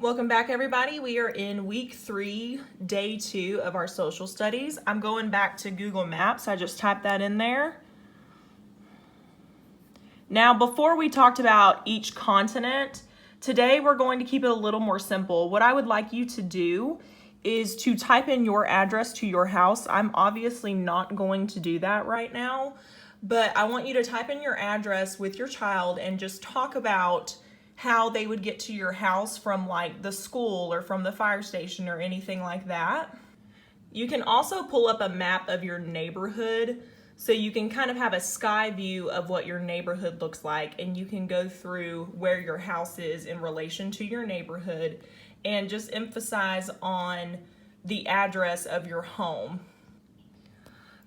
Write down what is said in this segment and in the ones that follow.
Welcome back, everybody. We are in week 3, day 2 of our social studies. I'm going back to Google Maps. I just typed that in there. Now, before we talked about each continent, today we're going to keep it a little more simple. What I would like you to do is to type in your address to your house. I'm obviously not going to do that right now, but I want you to type in your address with your child and just talk about how they would get to your house from like the school or from the fire station or anything like that. You can also pull up a map of your neighborhood so you can kind of have a sky view of what your neighborhood looks like, and you can go through where your house is in relation to your neighborhood and just emphasize on the address of your home.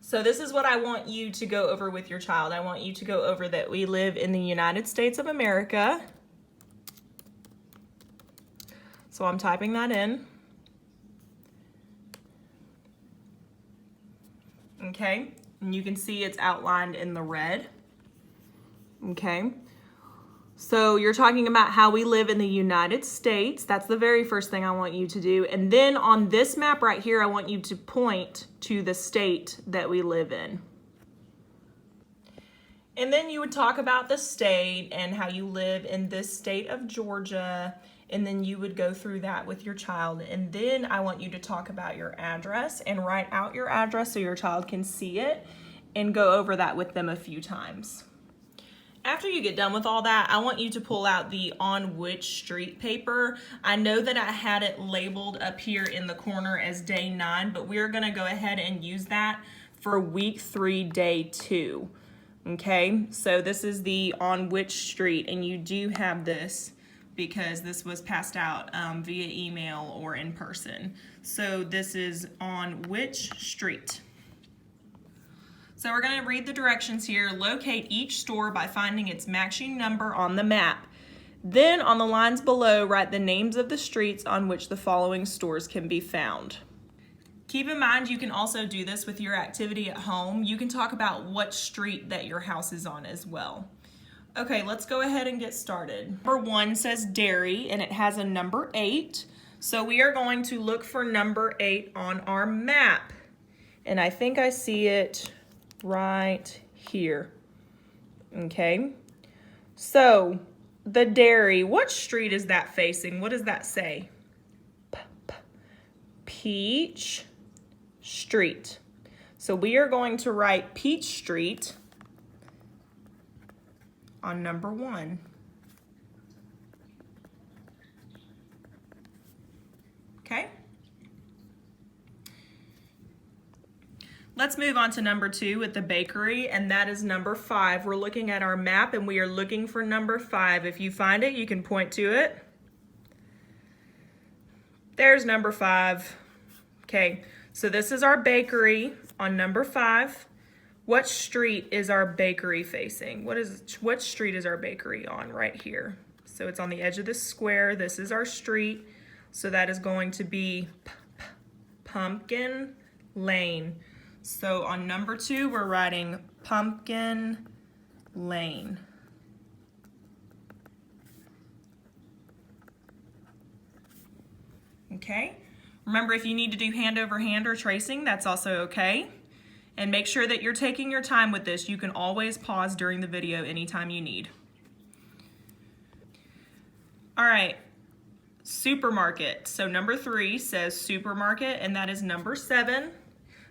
So this is what I want you to go over with your child. I want you to go over that we live in the United States of America. So I'm typing that in. Okay, and you can see it's outlined in the red. Okay, so you're talking about how we live in the United States. That's the very first thing I want you to do. And then on this map right here, I want you to point to the state that we live in. And then you would talk about the state and how you live in this state of Georgia. And then you would go through that with your child. And then I want you to talk about your address and write out your address so your child can see it and go over that with them a few times. After you get done with all that, I want you to pull out the On Which Street paper. I know that I had it labeled up here in the corner as day 9, but we're gonna go ahead and use that for week 3, day 2. Okay, so this is the On Which Street, and you do have this because this was passed out via email or in person. So this is On Which Street. So we're going to read the directions here. Locate each store by finding its matching number on the map. Then on the lines below, write the names of the streets on which the following stores can be found. Keep in mind, you can also do this with your activity at home. You can talk about what street that your house is on as well. Okay, let's go ahead and get started. Number 1 says dairy, and it has a number 8. So we are going to look for number 8 on our map. And I think I see it right here. Okay, so the dairy, what street is that facing? What does that say? Peach Street. So we are going to write Peach Street on number 1. Okay. Let's move on to number 2 with the bakery, and that is number 5. We're looking at our map and we are looking for number 5. If you find it, you can point to it. There's number 5. Okay, so this is our bakery on number 5. What street is our bakery facing? What street is our bakery on right here? So it's on the edge of this square. This is our street. So that is going to be Pumpkin Lane. So on number 2, we're writing Pumpkin Lane. Okay. Remember, if you need to do hand over hand or tracing, that's also okay. And make sure that you're taking your time with this. You can always pause during the video anytime you need. All right, supermarket. So number 3 says supermarket, and that is number 7.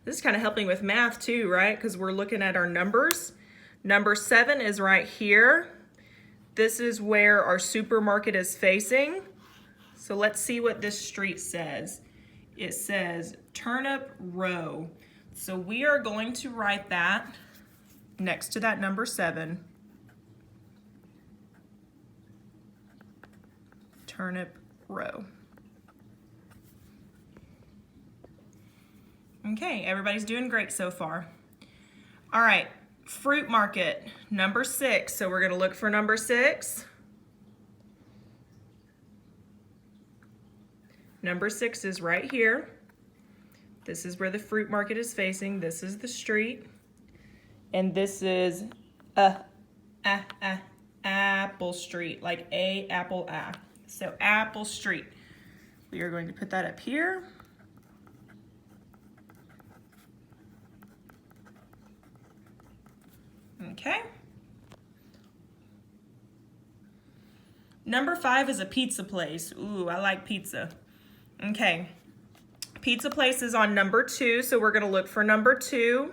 This is kind of helping with math too, right? Because we're looking at our numbers. Number 7 is right here. This is where our supermarket is facing. So let's see what this street says. It says Turnip Row. So we are going to write that next to that number 7. Turnip Row. Okay, everybody's doing great so far. All right, fruit market, number 6. So we're gonna look for number 6. Number 6 is right here. This is where the fruit market is facing. This is the street. And this is Apple Street, like A, apple, A. So Apple Street. We are going to put that up here. Okay. Number 5 is a pizza place. Ooh, I like pizza. Okay. Pizza place is on number 2, so we're going to look for number 2.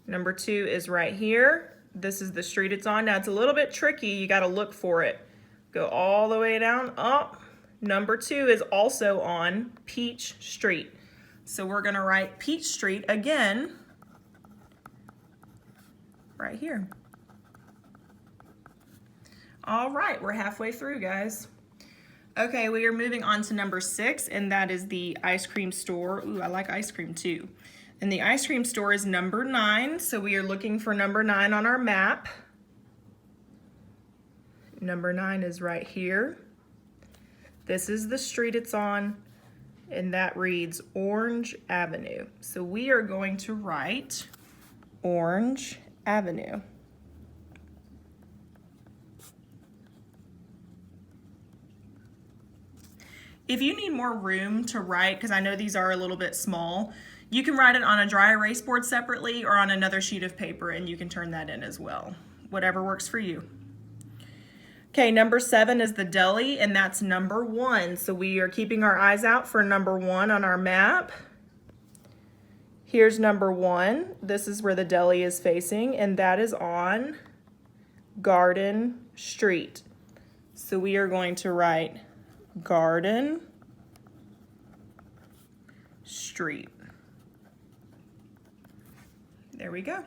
Number 2 is right here. This is the street it's on. Now it's a little bit tricky. You got to look for it. Go all the way down. Oh, number 2 is also on Peach Street. So we're going to write Peach Street again right here. All right, we're halfway through, guys. Okay, we are moving on to number 6, and that is the ice cream store. Ooh, I like ice cream too. And the ice cream store is number 9, so we are looking for number 9 on our map. Number 9 is right here. This is the street it's on, and that reads Orange Avenue. So we are going to write Orange Avenue. If you need more room to write, because I know these are a little bit small, you can write it on a dry erase board separately or on another sheet of paper, and you can turn that in as well. Whatever works for you. Okay, number 7 is the deli, and that's number 1. So we are keeping our eyes out for number 1 on our map. Here's number 1. This is where the deli is facing, and that is on Garden Street. So we are going to write Garden Street. There we go.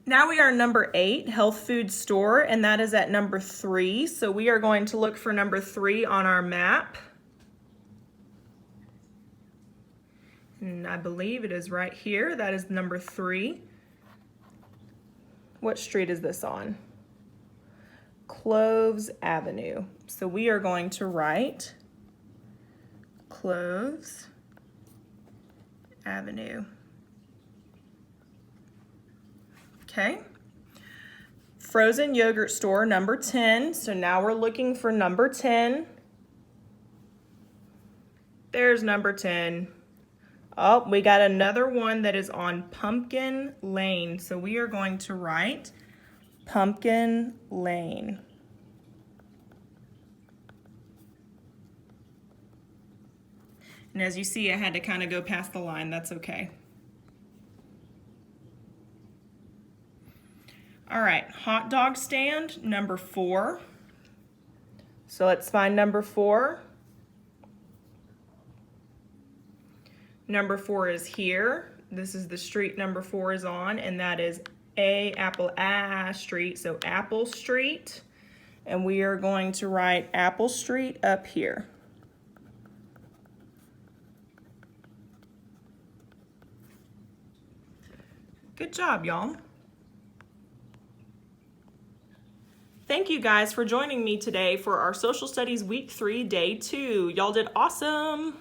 Now we are number 8, health food store, and that is at number 3. So we are going to look for number 3 on our map. And I believe it is right here. That is number 3. What street is this on? Cloves Avenue. So we are going to write Cloves Avenue. Okay. Frozen yogurt store, number 10. So now we're looking for number 10. There's number 10. Oh, we got another one that is on Pumpkin Lane. So we are going to write Pumpkin Lane. And as you see, I had to kind of go past the line. That's okay. All right, hot dog stand, number 4. So let's find number 4. Number 4 is here. This is the street number 4 is on, and that is Apple Street, so Apple Street. And we are going to write Apple Street up here. Good job, y'all. Thank you guys for joining me today for our Social Studies Week 3, Day 2. Y'all did awesome.